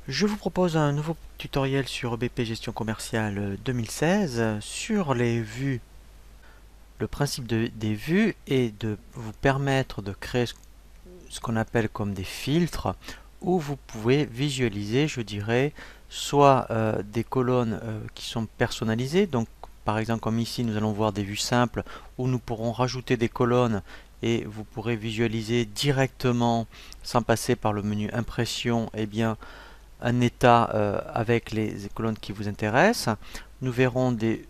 Je vous propose un nouveau tutoriel sur EBP Gestion Commerciale 2016 sur les vues. Le principe des vues est de vous permettre de créer ce qu'on appelle comme des filtres où vous pouvez visualiser, je dirais, soit des colonnes qui sont personnalisées. Donc, par exemple, comme ici, nous allons voir des vues simples où nous pourrons rajouter des colonnes et vous pourrez visualiser directement, sans passer par le menu impression, eh bien, un état avec les colonnes qui vous intéressent. Nous verrons des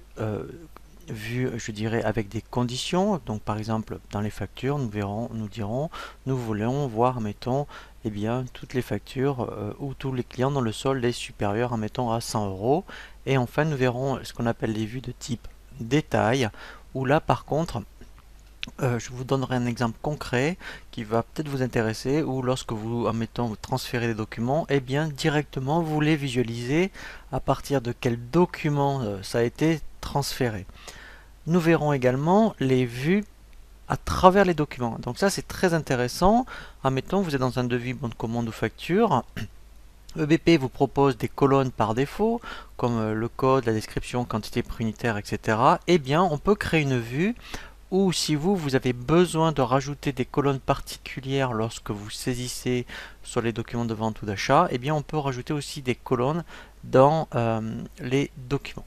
vues, je dirais, avec des conditions. Donc, par exemple, dans les factures, nous dirons, nous voulons voir, mettons, eh bien, toutes les factures ou tous les clients dont le solde est supérieur, mettons, à 100 euros. Et enfin, nous verrons ce qu'on appelle les vues de type détail, où là, par contre, je vous donnerai un exemple concret qui va peut-être vous intéresser où lorsque vous, admettons, vous transférez des documents, et bien directement vous les visualisez à partir de quel document ça a été transféré. Nous verrons également les vues à travers les documents. Donc ça c'est très intéressant. Admettons, vous êtes dans un devis, bon de commande ou facture. EBP vous propose des colonnes par défaut, comme le code, la description, quantité, prix unitaire, etc. Eh bien, on peut créer une vue ou si vous avez besoin de rajouter des colonnes particulières lorsque vous saisissez sur les documents de vente ou d'achat, eh bien on peut rajouter aussi des colonnes dans les documents.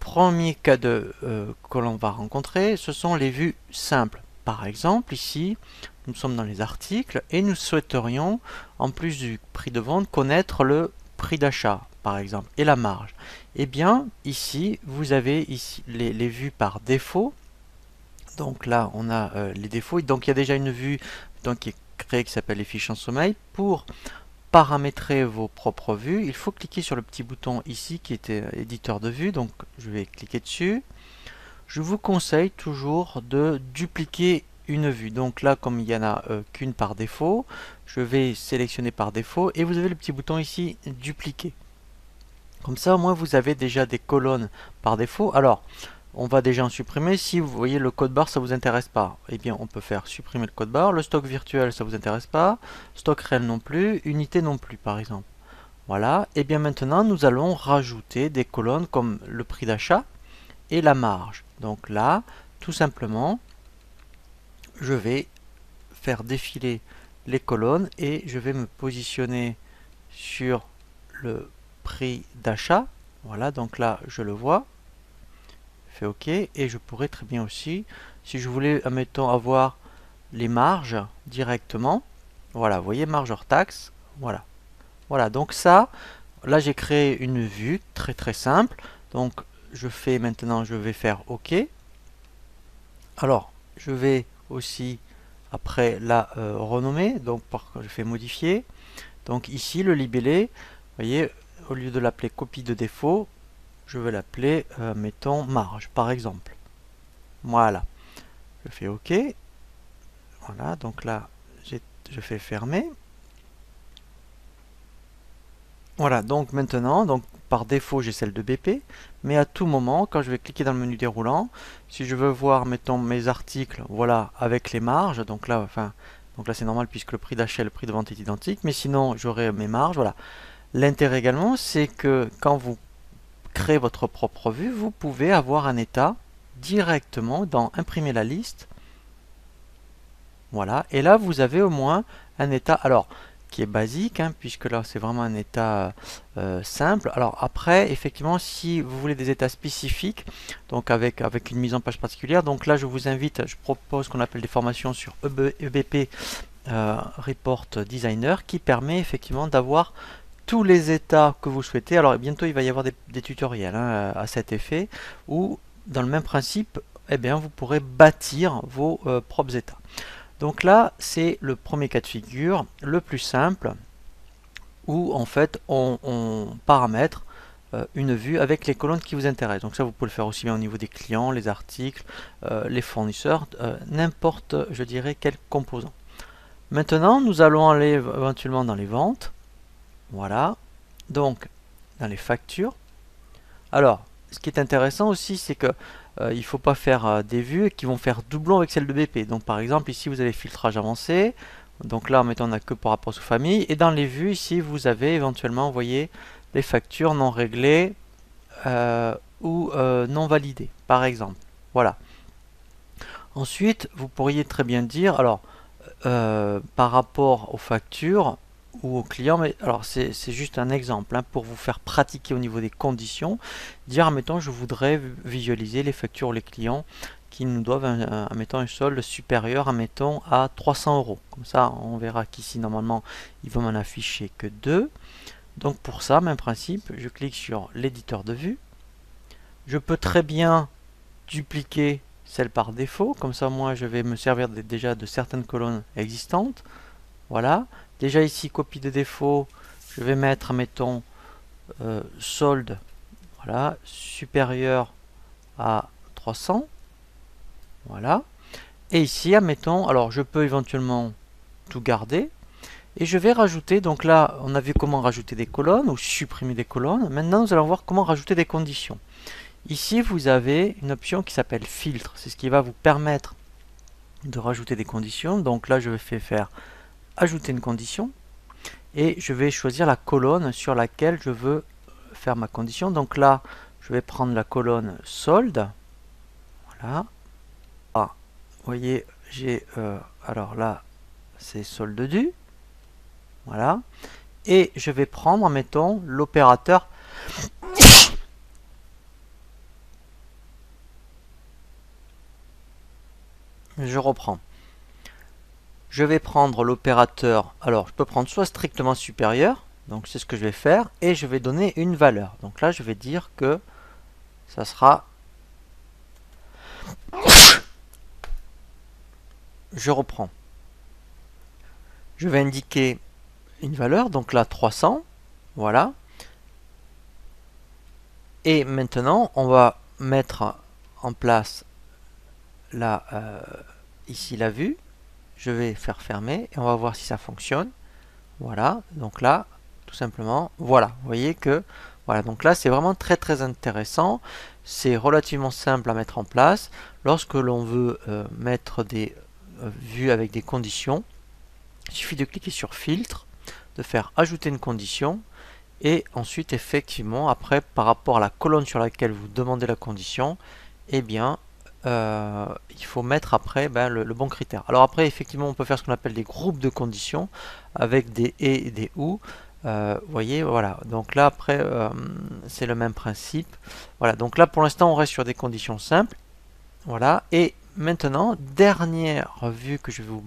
Premier cas que l'on va rencontrer, ce sont les vues simples. Par exemple, ici, nous sommes dans les articles et nous souhaiterions, en plus du prix de vente, connaître le prix d'achat, par exemple, et la marge. Eh bien, ici, vous avez ici les vues par défaut. Donc là, on a les défauts. Donc il y a déjà une vue qui est créée qui s'appelle les fiches en sommeil. Pour paramétrer vos propres vues, il faut cliquer sur le petit bouton ici qui était éditeur de vue. Donc je vais cliquer dessus. Je vous conseille toujours de dupliquer une vue. Donc là, comme il n'y en a qu'une par défaut, je vais sélectionner par défaut et vous avez le petit bouton ici dupliquer. Comme ça, au moins, vous avez déjà des colonnes par défaut. Alors, on va déjà en supprimer. Si vous voyez le code barre, ça vous intéresse pas, eh bien on peut faire supprimer le code barre. Le stock virtuel, ça vous intéresse pas. Stock réel non plus. Unité non plus, par exemple. Voilà. Et bien maintenant, nous allons rajouter des colonnes comme le prix d'achat et la marge. Donc là, tout simplement, je vais faire défiler les colonnes et je vais me positionner sur le prix d'achat. Voilà, donc là, je le vois. Fait OK et je pourrais très bien aussi, si je voulais, admettons, avoir les marges directement, voilà, vous voyez, marge hors taxe, voilà. Voilà, donc ça, là j'ai créé une vue très très simple, donc je fais maintenant, je vais faire OK. Alors, je vais aussi après la renommer, donc je fais modifier, donc ici le libellé, vous voyez, au lieu de l'appeler copie de défaut, je vais l'appeler, mettons, marge, par exemple. Voilà. Je fais OK. Voilà, donc là, je fais fermer. Voilà, donc maintenant, donc par défaut, j'ai celle de BP, mais à tout moment, quand je vais cliquer dans le menu déroulant, si je veux voir, mettons, mes articles, voilà, avec les marges, donc là, c'est normal puisque le prix d'achat et le prix de vente est identique, mais sinon, j'aurai mes marges, voilà. L'intérêt également, c'est que quand vous créez votre propre vue, vous pouvez avoir un état directement dans imprimer la liste. Voilà, et là vous avez au moins un état, alors qui est basique, hein, puisque là c'est vraiment un état simple. Alors après, effectivement, si vous voulez des états spécifiques, donc avec une mise en page particulière, donc là je vous invite, je propose qu'on appelle des formations sur EBP Report Designer, qui permet effectivement d'avoir tous les états que vous souhaitez. Alors bientôt il va y avoir des tutoriels hein, à cet effet, où dans le même principe, eh bien, vous pourrez bâtir vos propres états. Donc là, c'est le premier cas de figure, le plus simple, où en fait on paramètre une vue avec les colonnes qui vous intéressent. Donc ça, vous pouvez le faire aussi bien au niveau des clients, les articles, les fournisseurs, n'importe, je dirais, quel composant. Maintenant, nous allons aller éventuellement dans les ventes. Voilà. Donc, dans les factures. Alors, ce qui est intéressant aussi, c'est que il ne faut pas faire des vues qui vont faire doublon avec celles de BP. Donc par exemple, ici vous avez filtrage avancé. Donc là, mettons, on n'a que par rapport aux familles. Et dans les vues, ici, vous avez éventuellement, vous voyez, les factures non réglées ou non validées, par exemple. Voilà. Ensuite, vous pourriez très bien dire, alors, par rapport aux factures ou aux clients, mais alors c'est juste un exemple hein, pour vous faire pratiquer au niveau des conditions, dire, admettons, je voudrais visualiser les factures ou les clients qui nous doivent, admettons, un solde supérieur, admettons, à 300 euros. Comme ça, on verra qu'ici, normalement, il va m'en afficher que 2. Donc pour ça, même principe, je clique sur l'éditeur de vue. Je peux très bien dupliquer celle par défaut, comme ça moi je vais me servir déjà de certaines colonnes existantes. Voilà, déjà ici copie de défaut, je vais mettre, mettons, solde, voilà, supérieur à 300, voilà. Et ici, admettons, alors je peux éventuellement tout garder, et je vais rajouter, donc là on a vu comment rajouter des colonnes ou supprimer des colonnes, maintenant nous allons voir comment rajouter des conditions. Ici, vous avez une option qui s'appelle filtre. C'est ce qui va vous permettre de rajouter des conditions. Donc là, je vais faire ajouter une condition et je vais choisir la colonne sur laquelle je veux faire ma condition. Donc là, je vais prendre la colonne solde. Voilà. Ah, vous voyez, j'ai alors là, c'est solde dû. Voilà. Et je vais prendre, mettons, l'opérateur. Je reprends. Je vais prendre l'opérateur, alors je peux prendre soit strictement supérieur, donc c'est ce que je vais faire, et je vais donner une valeur. Donc là je vais dire que ça sera, je reprends. Je vais indiquer une valeur, donc là 300, voilà. Et maintenant on va mettre en place la, ici la vue. Je vais faire fermer et on va voir si ça fonctionne. Voilà, donc là, tout simplement, voilà, vous voyez que, voilà, donc là c'est vraiment très très intéressant, c'est relativement simple à mettre en place. Lorsque l'on veut mettre des vues avec des conditions, il suffit de cliquer sur filtre, de faire ajouter une condition, et ensuite effectivement, après, par rapport à la colonne sur laquelle vous demandez la condition, eh bien, il faut mettre après le bon critère. Alors après, effectivement, on peut faire ce qu'on appelle des groupes de conditions avec des et des ou. Vous voyez, voilà. Donc là, après, c'est le même principe. Voilà. Donc là, pour l'instant, on reste sur des conditions simples. Voilà. Et maintenant, dernière vue que je vais vous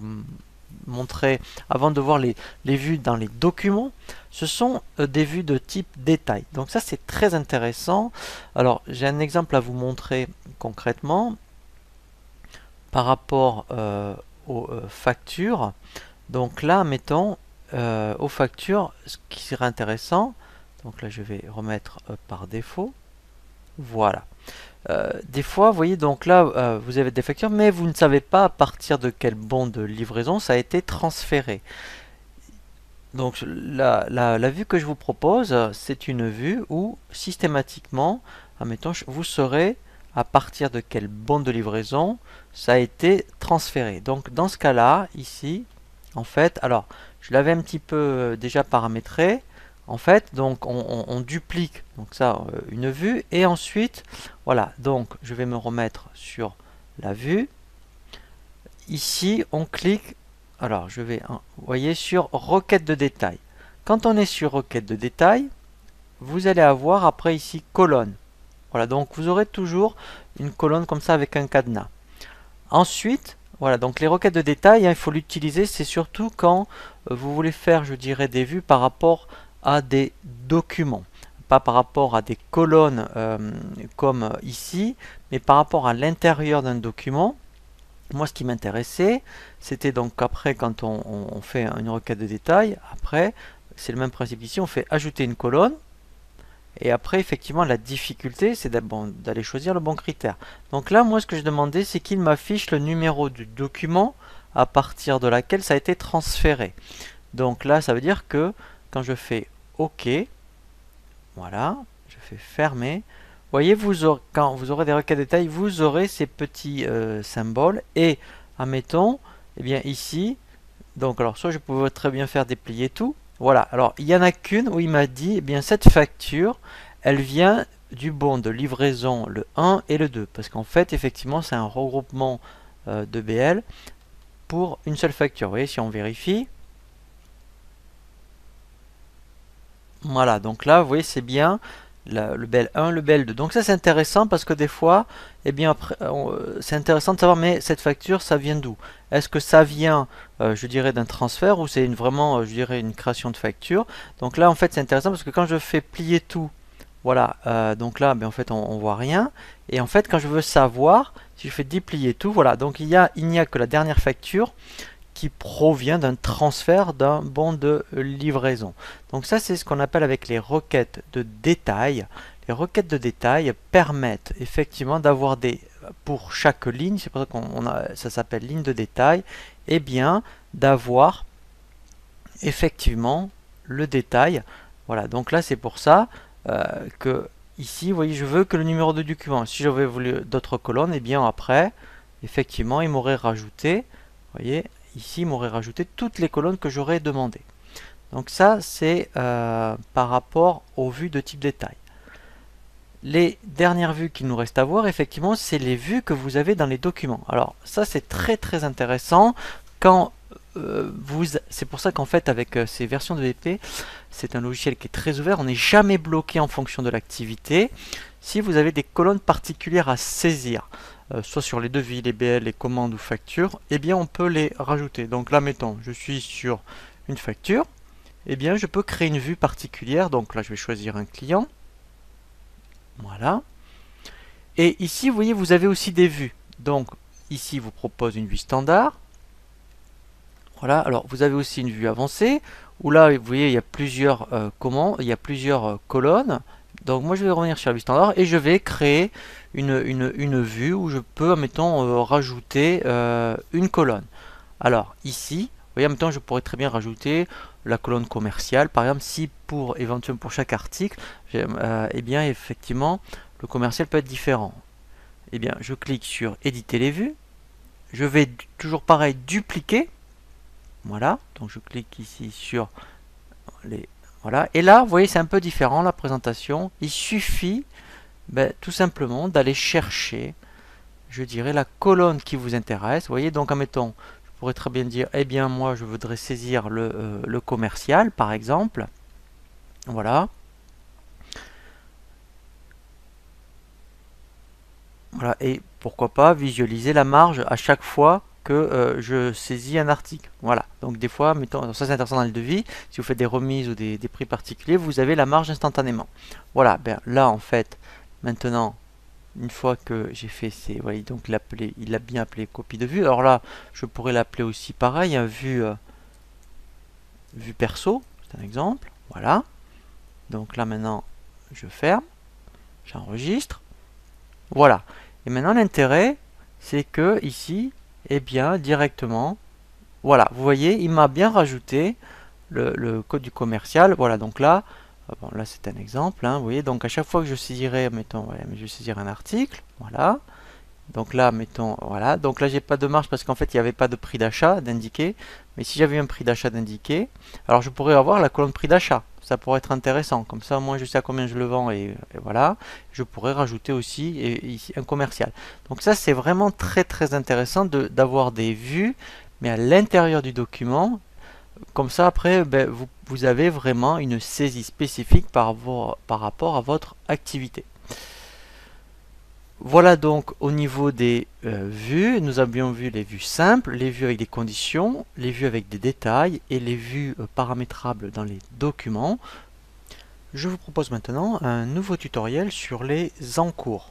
montrer avant de voir les vues dans les documents, ce sont des vues de type détail. Donc ça, c'est très intéressant. Alors, j'ai un exemple à vous montrer concrètement par rapport aux factures. Donc là, mettons aux factures, ce qui serait intéressant, donc là je vais remettre par défaut, voilà. Des fois, vous voyez, donc là, vous avez des factures, mais vous ne savez pas à partir de quel bon de livraison ça a été transféré. Donc la vue que je vous propose, c'est une vue où systématiquement, admettons, vous saurez à partir de quel bon de livraison ça a été transféré. Donc dans ce cas-là, ici, en fait, alors je l'avais un petit peu déjà paramétré. En fait, donc on duplique donc ça une vue et ensuite, voilà, donc je vais me remettre sur la vue. Ici, on clique. Alors, je vais, vous voyez, sur requête de détail. Quand on est sur requête de détail, vous allez avoir après ici colonne. Voilà, donc vous aurez toujours une colonne comme ça avec un cadenas. Ensuite, voilà, donc les requêtes de détail, hein, il faut l'utiliser, c'est surtout quand vous voulez faire, je dirais, des vues par rapport à des documents. Pas par rapport à des colonnes comme ici, mais par rapport à l'intérieur d'un document. Moi, ce qui m'intéressait, c'était donc après, quand on fait une requête de détail, après, c'est le même principe ici, on fait ajouter une colonne, et après, effectivement, la difficulté, c'est d'aller choisir le bon critère. Donc là, moi, ce que je demandais, c'est qu'il m'affiche le numéro du document à partir de laquelle ça a été transféré. Donc là, ça veut dire que quand je fais OK, voilà, je fais fermer. Vous voyez, quand vous aurez des requêtes de détail, vous aurez ces petits symboles. Et, admettons, eh bien ici, Donc alors soit je pouvais très bien faire déplier tout. Voilà, alors il n'y en a qu'une où il m'a dit, eh bien cette facture, elle vient du bon de livraison le 1 et le 2. Parce qu'en fait, effectivement, c'est un regroupement de BL pour une seule facture. Vous voyez, si on vérifie. Voilà, donc là, vous voyez, c'est bien le BL 1, le BL 2. Donc ça, c'est intéressant parce que des fois, eh bien, après, c'est intéressant de savoir, mais cette facture, ça vient d'où? Est-ce que ça vient, je dirais, d'un transfert ou c'est vraiment, je dirais, une création de facture? Donc là, en fait, c'est intéressant parce que quand je fais plier tout, voilà, donc là, ben, en fait, on voit rien. Et en fait, quand je veux savoir, si je fais déplier tout, voilà, donc il n'y a que la dernière facture qui provient d'un transfert d'un bon de livraison. Donc ça, c'est ce qu'on appelle avec les requêtes de détail. Les requêtes de détail permettent effectivement d'avoir des, pour chaque ligne, c'est pour ça ça s'appelle ligne de détail, et bien d'avoir effectivement le détail. Voilà, donc là c'est pour ça que ici, vous voyez, je veux que le numéro de document. Si j'avais voulu d'autres colonnes, et bien après, effectivement, il m'aurait rajouté, vous voyez, ici, il m'aurait rajouté toutes les colonnes que j'aurais demandé. Donc ça, c'est par rapport aux vues de type détail. Les dernières vues qu'il nous reste à voir, effectivement, c'est les vues que vous avez dans les documents. Alors ça, c'est très très intéressant quand c'est pour ça qu'en fait, avec ces versions de BP, c'est un logiciel qui est très ouvert. On n'est jamais bloqué en fonction de l'activité. Si vous avez des colonnes particulières à saisir, soit sur les devis, les BL, les commandes ou factures, eh bien on peut les rajouter. Donc là, mettons, je suis sur une facture, eh bien je peux créer une vue particulière. Donc là, je vais choisir un client. Voilà. Et ici, vous voyez, vous avez aussi des vues. Donc ici, il vous propose une vue standard. Voilà, alors vous avez aussi une vue avancée, où là, vous voyez, il y a plusieurs il y a plusieurs colonnes. Donc moi, je vais revenir sur la vue standard et je vais créer une vue où je peux, admettons, rajouter une colonne. Alors ici, vous voyez, en même temps, je pourrais très bien rajouter la colonne commerciale. Par exemple, si éventuellement pour chaque article, eh bien, effectivement, le commercial peut être différent. Eh bien, je clique sur éditer les vues. Je vais toujours pareil dupliquer. Voilà, donc je clique ici sur les... Voilà, et là, vous voyez, c'est un peu différent la présentation. Il suffit tout simplement d'aller chercher, je dirais, la colonne qui vous intéresse. Vous voyez, donc, admettons, je pourrais très bien dire, eh bien, moi, je voudrais saisir le commercial, par exemple. Voilà. Voilà, et pourquoi pas visualiser la marge à chaque fois que je saisis un article. Voilà, donc des fois, mettons, ça c'est intéressant dans le devis, si vous faites des remises ou des prix particuliers, vous avez la marge instantanément. Voilà, ben là en fait, maintenant, une fois que j'ai fait ces, vous voyez, donc il a bien appelé copie de vue. Alors là, je pourrais l'appeler aussi pareil, hein, vue perso, c'est un exemple. Voilà, donc là maintenant, je ferme, j'enregistre. Voilà. Et maintenant l'intérêt, c'est que ici, eh bien, directement, voilà, vous voyez, il m'a bien rajouté le code du commercial. Voilà, donc là, bon, là c'est un exemple, hein, vous voyez, donc à chaque fois que je saisirai, mettons, ouais, je vais saisir un article, voilà. Donc là, mettons, voilà, donc là j'ai pas de marge parce qu'en fait il n'y avait pas de prix d'achat d'indiquer. Mais si j'avais un prix d'achat d'indiquer, alors je pourrais avoir la colonne prix d'achat. Ça pourrait être intéressant. Comme ça, moi je sais à combien je le vends et voilà. Je pourrais rajouter aussi ici un commercial. Donc ça c'est vraiment très très intéressant d'avoir des vues, mais à l'intérieur du document. Comme ça après, vous avez vraiment une saisie spécifique par rapport à votre activité. Voilà donc au niveau des vues, nous avions vu les vues simples, les vues avec des conditions, les vues avec des détails et les vues paramétrables dans les documents. Je vous propose maintenant un nouveau tutoriel sur les encours.